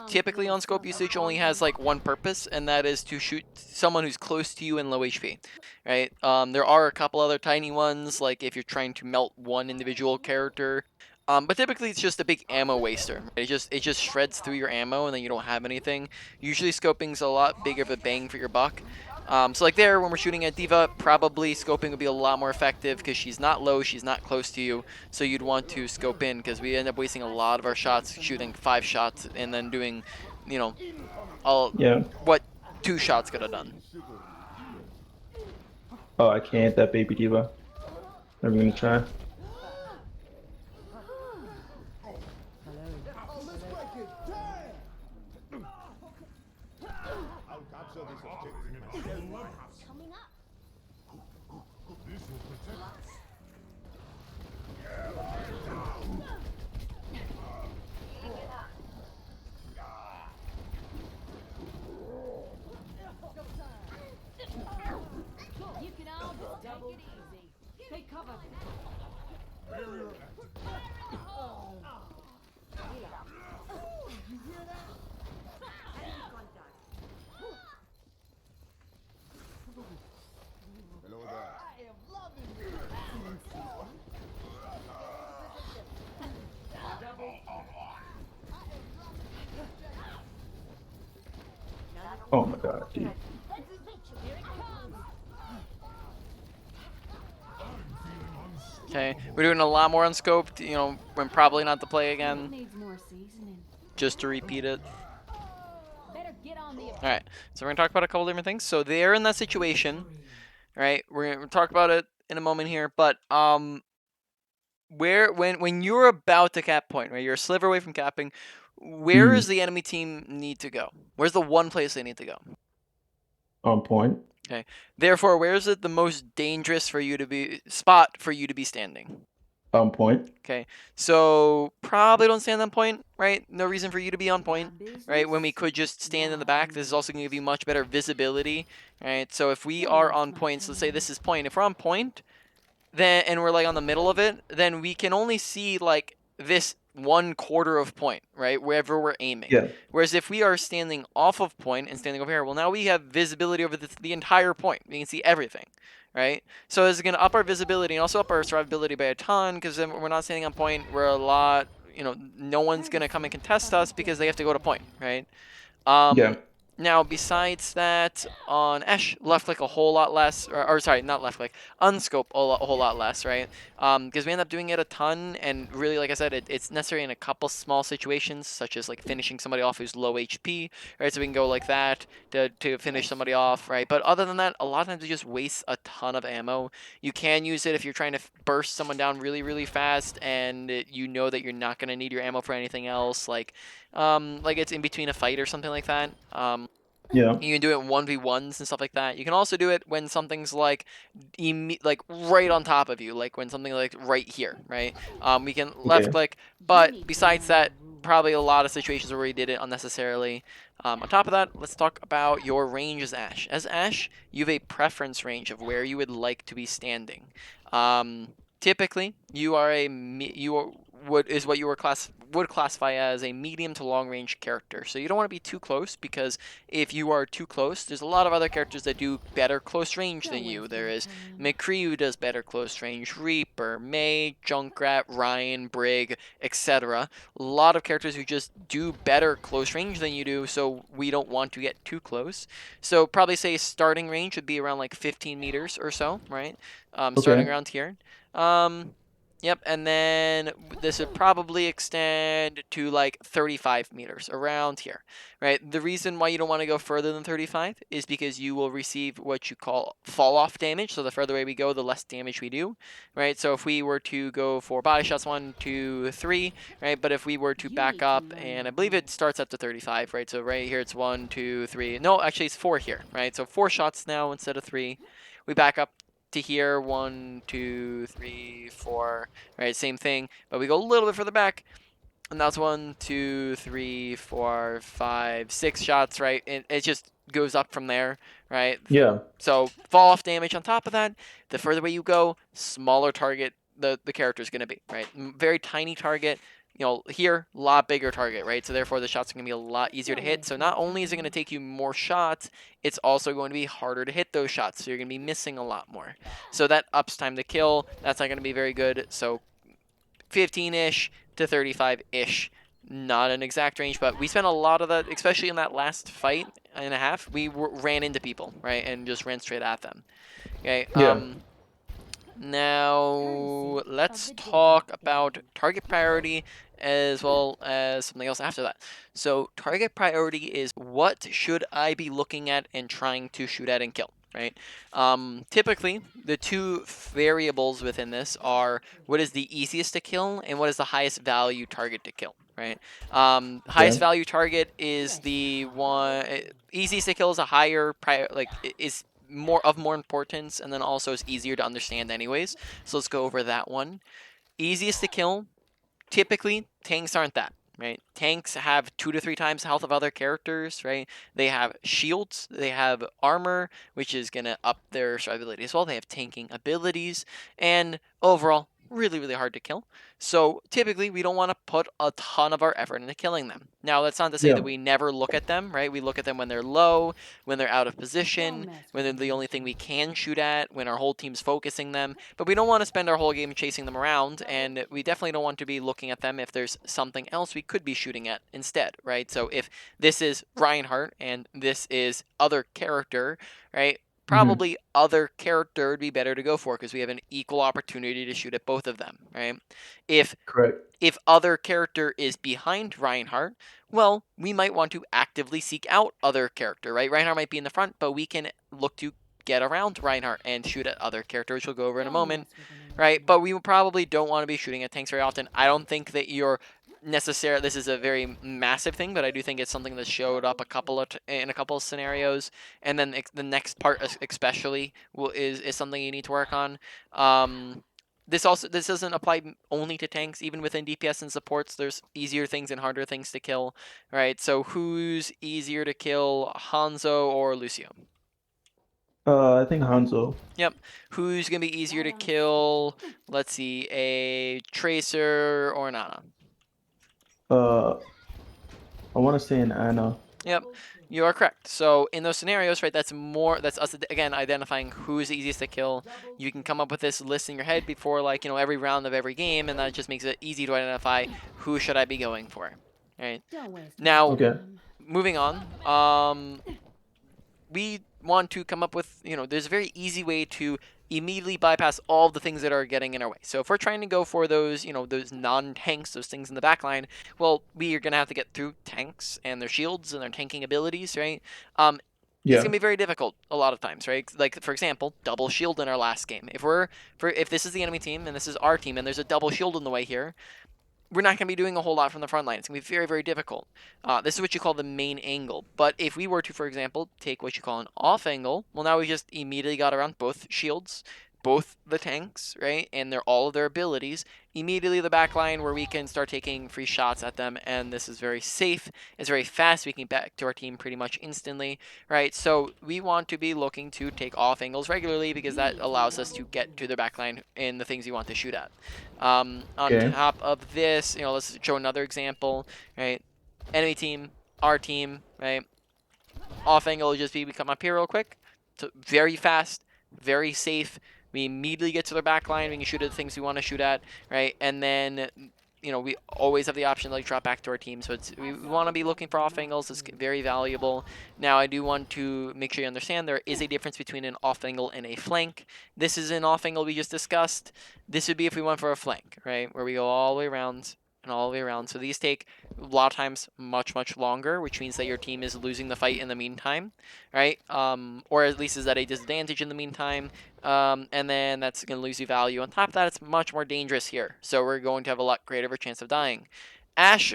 Typically unscope usage only has like one purpose, and that is to shoot someone who's close to you and low HP, right? There are a couple other tiny ones, like if you're trying to melt one individual character. But typically it's just a big ammo waster. Right? It just shreds through your ammo and then you don't have anything. Usually scoping's a lot bigger of a bang for your buck. So like there, when we're shooting at D.Va, probably scoping would be a lot more effective because she's not low, she's not close to you. So you'd want to scope in because we end up wasting a lot of our shots shooting 5 shots and then doing, you know, Yeah. what 2 shots could have done. Oh, I can't. That baby diva. Never gonna try. Let's break it. Damn. I'll capture this objective. Coming up. This will protect us. You can all just take it easy. Take cover. Hello there. I am loving you. Oh my god, dude. Here it comes. Okay, we're doing a lot more unscoped, you know, when probably not to play again, Needs more seasoning. just to repeat it. Better get on the. Alright, so we're gonna talk about a couple different things. So they're in that situation, right? We're gonna talk about it in a moment here, but when you're about to cap point, right? You're a sliver away from capping. Where does the enemy team need to go? Where's the one place they need to go? On point. Okay. Therefore, where is it the most dangerous for you to be standing? On point. Okay. So probably don't stand on point, right? No reason for you to be on point, right? When we could just stand in the back. This is also going to give you much better visibility, right? So if we are on point, so let's say this is point. If we're on point, then and we're like on the middle of it, then we can only see like this 1/4 of point, right? Wherever we're aiming. Yeah. Whereas if we are standing off of point and standing over here, well, now we have visibility over the entire point. We can see everything, right? So this is going to up our visibility and also up our survivability by a ton because then we're not standing on point. We're a lot, you know, no one's going to come and contest us because they have to go to point, right? Yeah. Now, besides that, on Esh, left click a whole lot less, or sorry, not left click, unscope a whole lot less, right? Because we end up doing it a ton, and really, like I said, it's necessary in a couple small situations, such as like finishing somebody off who's low HP, right? So we can go like that to finish somebody off, right? But other than that, a lot of times it just wastes a ton of ammo. You can use it if you're trying to burst someone down really, really fast, and you know that you're not gonna need your ammo for anything else, like it's in between a fight or something like that. Yeah. You can do it 1v1s and stuff like that. You can also do it when something's like like right on top of you, like when something like right here, right? We can left Okay. click, but besides that, probably a lot of situations where we did it unnecessarily. On top of that, let's talk about your range as Ash. As Ash, you have a preference range of where you would like to be standing. Typically, you are what you would classify as a medium to long range character. So you don't want to be too close, because if you are too close, there's a lot of other characters that do better close range than you. There is McCree who does better close range, Reaper, May, Junkrat, Ryan, Brig, etc. A lot of characters who just do better close range than you do, so we don't want to get too close. So probably say starting range would be around like 15 meters or so, right? Starting Okay. around here. Yep, and then this would probably extend to like 35 meters around here, right? The reason why you don't want to go further than 35 is because you will receive what you call fall off damage. So the further away we go, the less damage we do, right? So if we were to go for body shots 1, 2, 3, right? But if we were to back up, and I believe it starts at the 35, right? So right here it's 1, 2, 3. No, actually it's 4 here, right? So 4 shots now instead of 3. We back up to here, 1, 2, 3, 4, right? Same thing, but we go a little bit further back, and that's 1, 2, 3, 4, 5, 6 shots, right? And it just goes up from there, right? Yeah. So fall off damage on top of that. The further away you go, smaller target the character is going to be, right? Very tiny target. You know, here, a lot bigger target, right? So therefore the shots are going to be a lot easier to hit. So not only is it going to take you more shots, it's also going to be harder to hit those shots. So you're going to be missing a lot more. So that ups time to kill. That's not going to be very good. So 15-ish to 35-ish. Not an exact range, but we spent a lot of that, especially in that last fight and a half. We ran into people, right, and just ran straight at them. Okay. Yeah. Now let's talk about target priority as well as something else after that. So target priority is what should I be looking at and trying to shoot at and kill, right? Typically, the two variables within this are what is the easiest to kill and what is the highest value target to kill, right? Highest Okay. value target is the one. Easiest to kill is a higher is more importance, and then also is easier to understand anyways. So let's go over that one. Easiest to kill, typically tanks aren't that, right? Tanks have 2 to 3 times the health of other characters, right? They have shields, they have armor, which is gonna up their survivability as well. They have tanking abilities, and overall, really, really hard to kill. So typically, we don't want to put a ton of our effort into killing them. Now, that's not to say Yeah. that we never look at them, right? We look at them when they're low, when they're out of position, when they're the only thing we can shoot at, when our whole team's focusing them. But we don't want to spend our whole game chasing them around, and we definitely don't want to be looking at them if there's something else we could be shooting at instead, right? So if this is Reinhardt and this is other character, right? Hmm. Probably other character would be better to go for, because we have an equal opportunity to shoot at both of them, right? If Correct. other character is behind Reinhardt, well, we might want to actively seek out other character, right? Reinhardt might be in the front, but we can look to get around Reinhardt and shoot at other characters, which we'll go over in a moment, right? But we probably don't want to be shooting at tanks very often. I don't think that you're necessarily, this is a very massive thing, but I do think it's something that showed up in a couple of scenarios, and then the next part especially is something you need to work on. This doesn't apply only to tanks. Even within DPS and supports, there's easier things and harder things to kill, right? So who's easier to kill, Hanzo or Lucio? I think Hanzo. Yep. Who's gonna be easier to kill? Let's see, a Tracer or an Ana? Uh, I want to say an Anna. Yep, you are correct. So in those scenarios, right, that's us again identifying who's the easiest to kill. You can come up with this list in your head before, like, every round of every game, and that just makes it easy to identify who should I be going for, right? Now, Okay. moving on. We want to come up with, there's a very easy way to immediately bypass all the things that are getting in our way. So if we're trying to go for those, those non-tanks, those things in the back line, well, we are going to have to get through tanks and their shields and their tanking abilities, right? It's Yeah. going to be very difficult a lot of times, right? Like, for example, double shield in our last game. If this is the enemy team and this is our team and there's a double shield in the way here, we're not going to be doing a whole lot from the front line. It's going to be very, very difficult. This is what you call the main angle. But if we were to, for example, take what you call an off angle, well, now we just immediately got around both shields, both the tanks, right? And all of their abilities. Immediately the back line where we can start taking free shots at them. And this is very safe. It's very fast. We can get back to our team pretty much instantly, right? So we want to be looking to take off angles regularly because that allows us to get to the back line in the things you want to shoot at. On Okay. top of this, let's show another example, right? Enemy team, our team, right? Off angle will just be we come up here real quick. So very fast, very safe. We immediately get to their back line. We can shoot at the things we want to shoot at, right? And then, we always have the option to like drop back to our team. So we want to be looking for off angles. It's very valuable. Now, I do want to make sure you understand there is a difference between an off angle and a flank. This is an off angle we just discussed. This would be if we went for a flank, right? Where we go all the way around and all the way around. So these take a lot of times much, much longer, which means that your team is losing the fight in the meantime, right? Or at least is at a disadvantage in the meantime. And then that's going to lose you value. On top of that, it's much more dangerous here. So we're going to have a lot greater of a chance of dying. Ashe,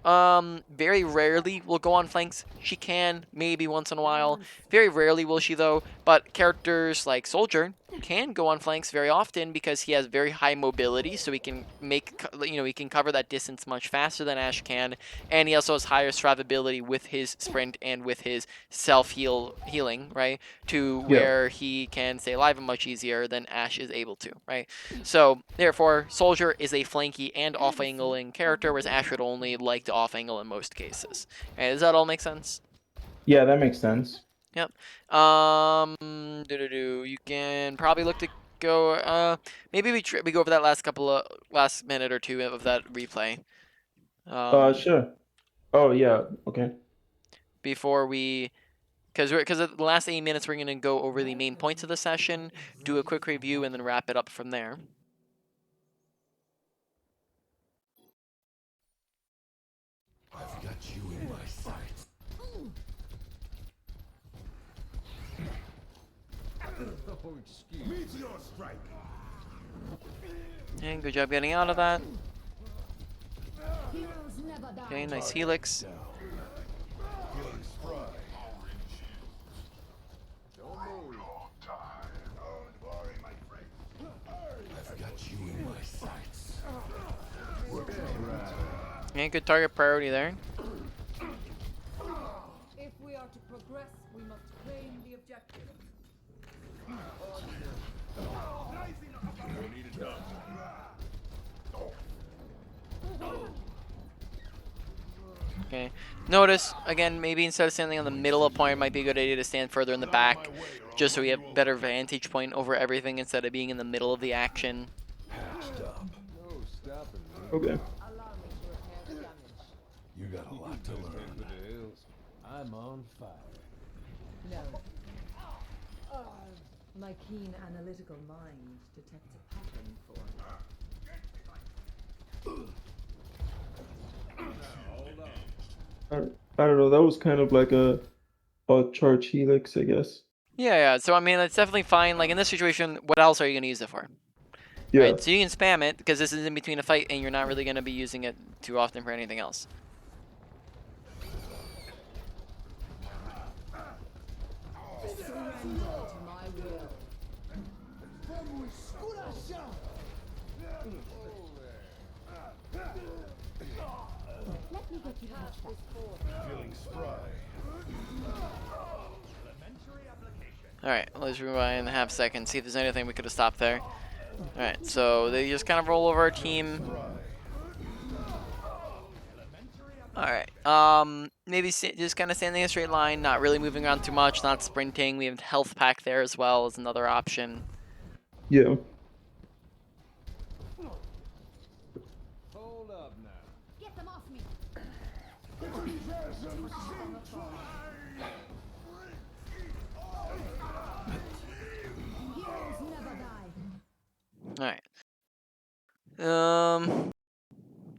very rarely will go on flanks. She can, maybe once in a while. Very rarely will she, though. But characters like Soldier can go on flanks very often because he has very high mobility, so he can he can cover that distance much faster than Ashe can, and he also has higher survivability with his sprint and with his healing, right? To Yeah. where he can stay alive much easier than Ashe is able to, right? So therefore, Soldier is a flanky and off-angling character, whereas Ashe would only like to off-angle in most cases. Okay, does that all make sense? Yeah, that makes sense. Yep. You can probably look to go. Maybe we go over that last minute or two of that replay. Sure. Oh, yeah. Okay. Before we, because the last 8 minutes we're gonna go over the main points of the session, do a quick review, and then wrap it up from there. I've got you in my sights. Meteor strike. And good job getting out of that. Heroes never die. Okay, nice Helix. Helix fry. I've got you in my sights. Okay, good target priority there. If we are to progress, we must claim the objective. Okay. Notice, again, maybe instead of standing on the middle of point, it might be a good idea to stand further in the back, just so we have better vantage point over everything instead of being in the middle of the action. Patched up. Okay. Allow me to repair the damage. You got a lot to learn. I'm on fire. No. My keen analytical mind detects a pattern for I don't know. That was kind of like a charge Helix, I guess. Yeah. So, I mean, it's definitely fine. Like, in this situation, what else are you going to use it for? Yeah. Right? So you can spam it, because this is in between a fight, and you're not really going to be using it too often for anything else. Surrender to my will. Let me get you past this force. Feeling spry. Alright, let's rewind a half second, see if there's anything we could have stopped there. Alright, so they just kind of roll over our team. Alright, maybe just kind of standing in a straight line, not really moving around too much, not sprinting. We have health pack there as well as another option. Yeah. Hold up now. Get them off me. Heroes never die. All right.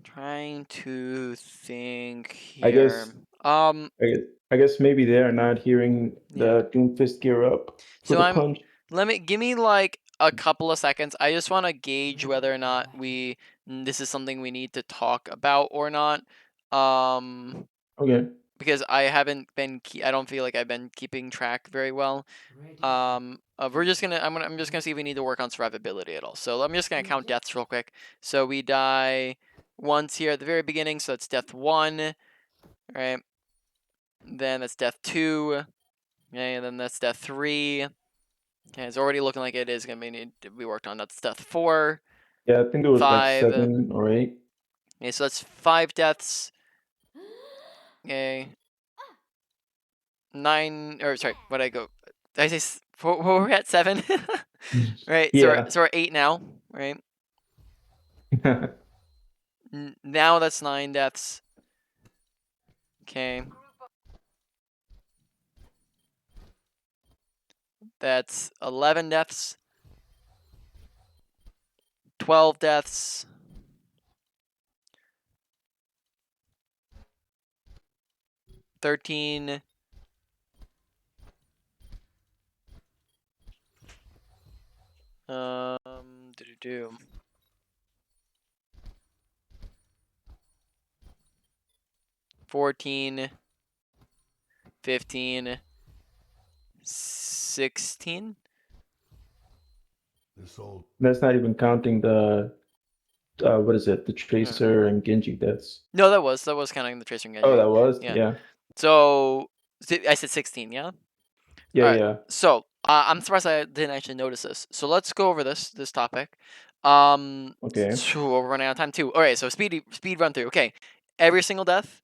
Trying to think I here. guess I guess maybe they're not hearing Yeah. the Doomfist gear up for So the punch. give me like a couple of seconds. I just want to gauge whether or not this is something we need to talk about or not. Okay. Because I haven't been I don't feel like I've been keeping track very well. We're just gonna I'm just gonna see if we need to work on survivability at all. So I'm just gonna count deaths real quick. So we die once here at the very beginning, so that's death 1, right? Then that's death 2, okay, and then that's death 3. Okay, it's already looking like it is gonna need to be worked on. That's death 4, Yeah, I think it was like 5. 7 or 8. Okay, so that's 5 deaths. Okay, 9, or sorry, what did I go? Did I say we're at 7? Right, Yeah. so we're 8 now, right? Now that's 9 deaths. Okay. That's 11 deaths. 12 deaths. 13. 14. 15. 16. This old That's not even counting the what is it? The Tracer and Genji deaths. No, that was counting the Tracer and Oh, Genji. that was? Yeah. Yeah. So I said 16, yeah? Yeah, All right. yeah. So I'm surprised I didn't actually notice this. So let's go over this topic. Okay. So we're running out of time too. All right. So speed run through. Okay. Every single death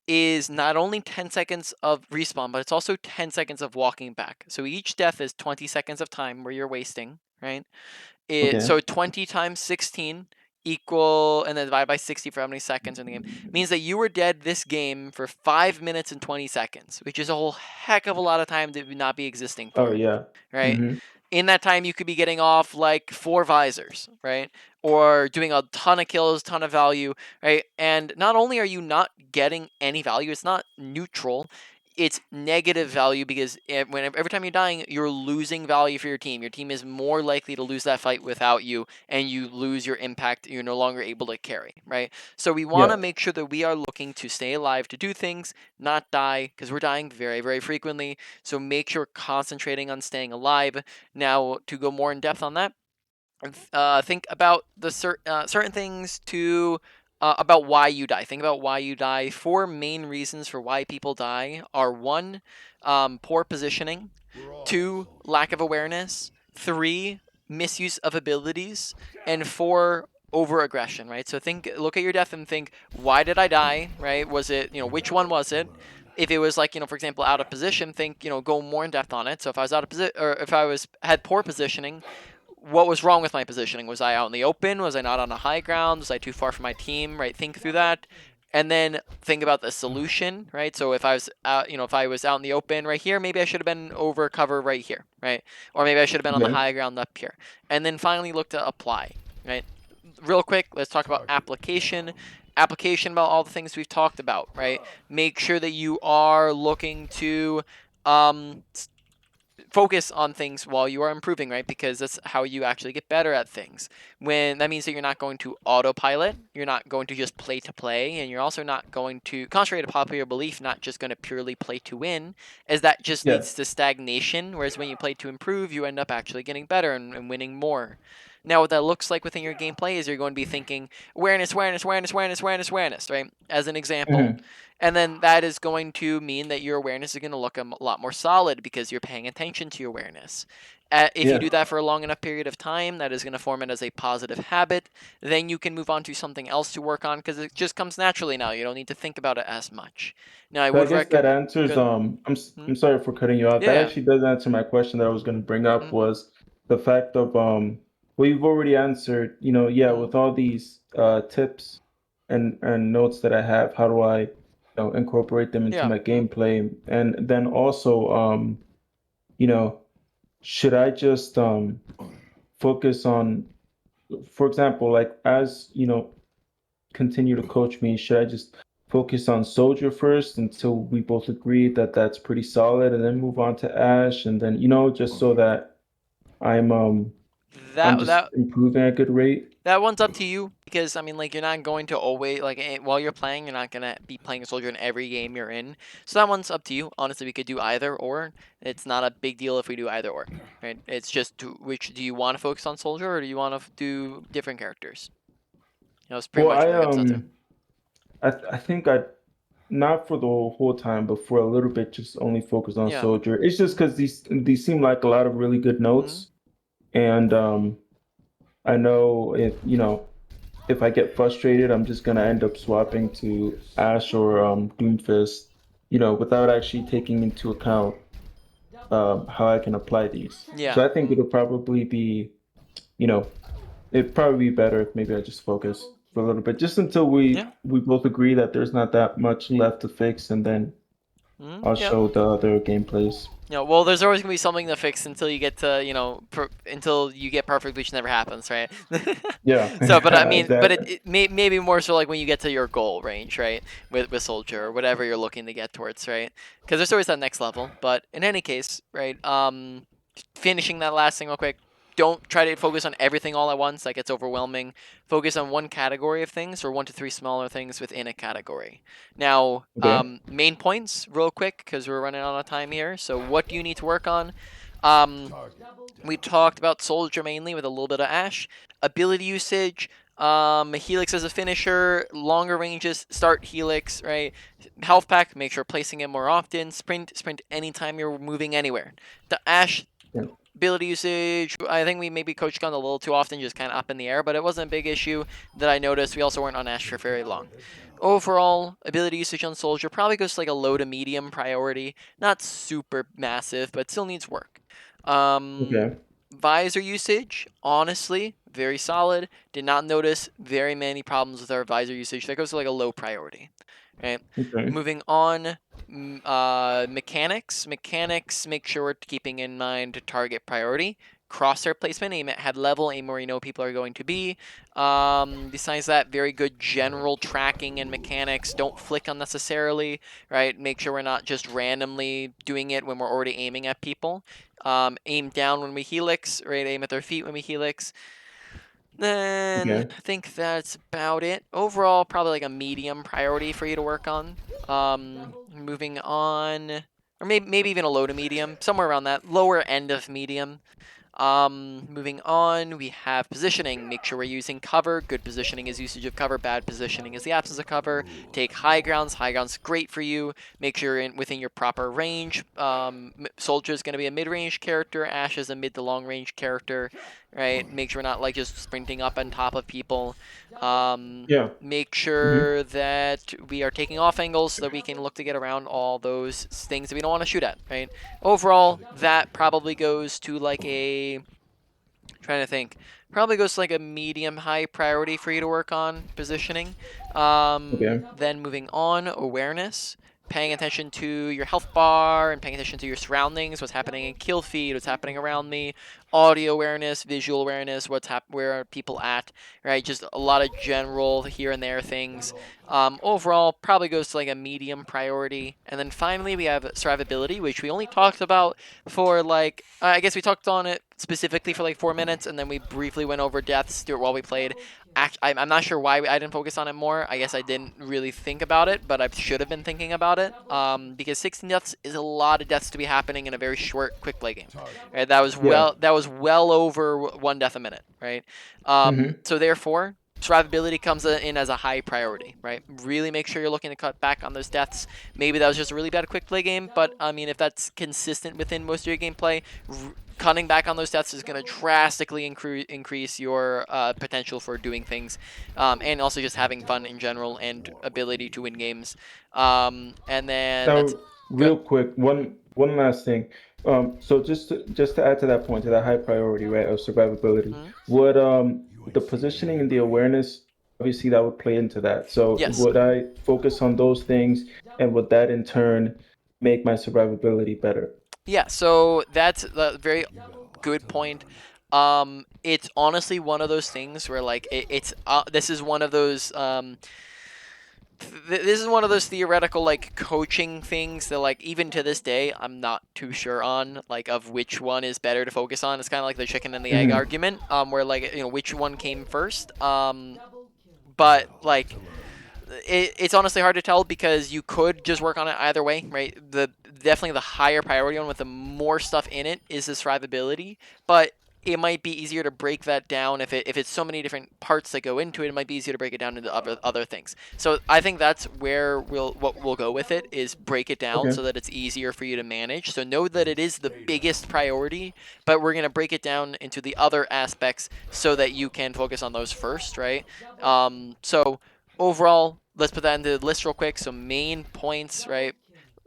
is not only 10 seconds of respawn, but it's also 10 seconds of walking back. So each death is 20 seconds of time where you're wasting, right? Okay. So 20 times 16 equal, and then divide by 60 for how many seconds in the game, means that you were dead this game for 5 minutes and 20 seconds, which is a whole heck of a lot of time to not be existing Oh, for, yeah. right? Mm-hmm. In that time, you could be getting off like 4 visors, right? Or doing a ton of kills, ton of value, right? And not only are you not getting any value, it's not neutral, it's negative value, because every time you're dying, you're losing value for your team. Your team is more likely to lose that fight without you, and you lose your impact. You're no longer able to carry, right? So we want to Yeah. make sure that we are looking to stay alive, to do things, not die, because we're dying very, very frequently. So make sure concentrating on staying alive. Now, to go more in depth on that, think about the certain things to about why you die. Think about why you die. 4 main reasons for why people die are: 1, poor positioning; 2, lack of awareness; 3, misuse of abilities; and 4, over aggression. Right. So look at your death and think, why did I die? Right. Was it, which one was it? If it was like, for example, out of position, think, go more in depth on it. So if I was out of position, or if I had poor positioning, what was wrong with my positioning? Was I out in the open? Was I not on a high ground? Was I too far from my team? Right. Think through that, and then think about the solution. Right. So if I was out, if I was out in the open right here, maybe I should have been over cover right here. Right. Or maybe I should have been on the Okay. high ground up here. And then finally look to apply. Right. Real quick, let's talk about application. Application about all the things we've talked about. Right. Make sure that you are looking to focus on things while you are improving, right? Because that's how you actually get better at things. When that means that you're not going to autopilot, you're not going to just play to play, and you're also not going to, contrary to popular belief, not just going to purely play to win, as that just Yeah. leads to stagnation. Whereas when you play to improve, you end up actually getting better and winning more. Now, what that looks like within your gameplay is you're going to be thinking awareness, awareness, awareness, awareness, awareness, awareness, right? As an example. Mm-hmm. And then that is going to mean that your awareness is going to look a lot more solid because you're paying attention to your awareness. If you Yeah. do that for a long enough period of time, that is going to form it as a positive habit. Then you can move on to something else to work on because it just comes naturally now. You don't need to think about it as much. Now, I So I would guess that recommend. answers Good. I'm sorry for cutting you off. That Yeah. actually does answer my question that I was going to bring up, Mm-hmm. was the fact of well, you've already answered, yeah, Mm-hmm. with all these tips and notes that I have, how do I incorporate them into Yeah. my gameplay. And then also, you know, should I just focus on, for example, like as continue to coach me, should I just focus on Soldier first until we both agree that that's pretty solid, and then move on to Ash, and then just so that I'm I'm That just that improving at a good rate? That one's up to you because I mean, like, you're not going to always like while you're playing, you're not gonna be playing a soldier in every game you're in. So that one's up to you. Honestly, we could do either or. It's not a big deal if we do either or. Right? It's just which do you want to focus on soldier or do you want to do different characters? It's pretty Well, much what it comes down to. I think I not for the whole time, but for a little bit, just only focus on Yeah. Soldier. It's just because these seem like a lot of really good Hmm. notes, and I know if I get frustrated, I'm just gonna end up swapping to Ash or Doomfist, without actually taking into account how I can apply these. Yeah. So I think it'll probably be, you know, it'd probably be better if maybe I just focus for a little bit, just until Yeah. we both agree that there's not that much left to fix, and then I'll Yeah. show the other gameplays. Well, there's always gonna be something to fix until you get to, until you get perfect, which never happens, right? Yeah, So, but I mean, but exactly. maybe more so like when you get to your goal range, right? With soldier or whatever you're looking to get towards, right? Because there's always that next level. But in any case, right? Finishing that last thing real quick. Don't try to focus on everything all at once. That gets overwhelming. Focus on one category of things or 1 to 3 smaller things within a category. Now, Okay. main points, real quick, because we're running out of time here. So, what do you need to work on? Um, we talked about Soldier mainly with a little bit of Ash. Ability usage, Helix as a finisher, longer ranges, start Helix, right? Health pack, make sure placing it more often. Sprint anytime you're moving anywhere. The Ash Yeah. ability usage, I think we maybe coached on a little too often, just kind of up in the air, but it wasn't a big issue that I noticed. We also weren't on Ash for very long. Overall, ability usage on Soldier probably goes to like a low to medium priority. Not super massive, but still needs work. Um, Okay. Visor usage, honestly, very solid. Did not notice very many problems with our visor usage. That goes to like a low priority. Right. Okay. Moving on, mechanics. Mechanics, make sure we're keeping in mind target priority. Crosshair placement, aim at head level, aim where you know people are going to be. Besides that, very good general tracking and mechanics. Don't flick unnecessarily, right? Make sure we're not just randomly doing it when we're already aiming at people. Aim down when we helix, right? Aim at their feet when we helix. Then Okay. I think that's about it. Overall, probably like a medium priority for you to work on. Moving on, or maybe even a low to medium, somewhere around that lower end of medium. Moving on, we have positioning. Make sure we're using cover. Good positioning is usage of cover. Bad positioning is the absence of cover. Take high grounds. High grounds great for you. Make sure you're within your proper range. Soldier is going to be a mid-range character. Ash is a mid to long-range character, right? Make sure we're not like just sprinting up on top of people. Yeah. Make Hmm. sure that we are taking off angles so that we can look to get around all those things that we don't want to shoot at, right? Overall, that probably goes to like a, trying to think, probably goes to like a medium high priority for you to work on positioning. Okay. Then moving on, awareness. Paying attention to your health bar and paying attention to your surroundings, what's happening in kill feed, what's happening around me, audio awareness, visual awareness, where are people at, right? Just a lot of general here and there things. Overall, probably goes to like a medium priority. And then finally, we have survivability, which we only talked about for like, I guess we talked on it specifically for like 4 minutes, and then we briefly went over deaths while we played. I'm not sure why I didn't focus on it more. I guess I didn't really think about it, but I should have been thinking about it. Because 16 deaths is a lot of deaths to be happening in a very short, quick play game. Right? Yeah. That was well over 1 death a minute. Right. Hmm. So therefore, survivability comes in as a high priority. Right. Really make sure you're looking to cut back on those deaths. Maybe that was just a really bad quick play game, but I mean, if that's consistent within most of your gameplay, cutting back on those deaths is going to drastically increase your potential for doing things, and also just having fun in general and ability to win games. And then that's Now, good. real quick, one last thing. So just to add to that point, to that high priority, right, of survivability, Mhm. would the positioning and the awareness obviously that would play into that. So Yes. would I focus on those things, and would that in turn make my survivability better? Yeah, so that's a very good point. It's honestly one of those things where like it's this is one of those this is one of those theoretical like coaching things that like even to this day I'm not too sure on like of which one is better to focus on. It's kind of like the chicken and the egg Mhm. argument, where like which one came first. But like it's honestly hard to tell because you could just work on it either way, right? The definitely the higher priority one with the more stuff in it is the survivability, but it might be easier to break that down if it's so many different parts that go into it. It might be easier to break it down into other things. So I think that's where we'll go with it is break it down Okay. so that it's easier for you to manage. So know that it is the biggest priority, but we're gonna break it down into the other aspects so that you can focus on those first, right? So overall, let's put that into the list real quick. So main points, right?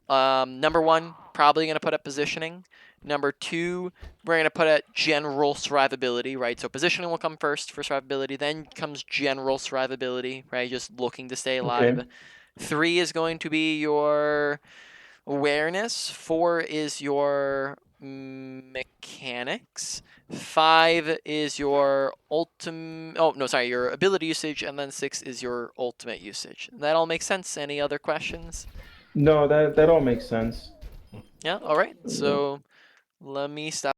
Number one, probably going to put at positioning. Number two, we're going to put at general survivability, right? So positioning will come first for survivability, then comes general survivability, right? Just looking to stay Okay. alive. Three is going to be your awareness. Four is your mechanics. Five is your ultimate. Oh no, sorry, your ability usage, and then six is your ultimate usage. That all makes sense. Any other questions? No, that all makes sense. Yeah. All right. Yeah. So let me stop.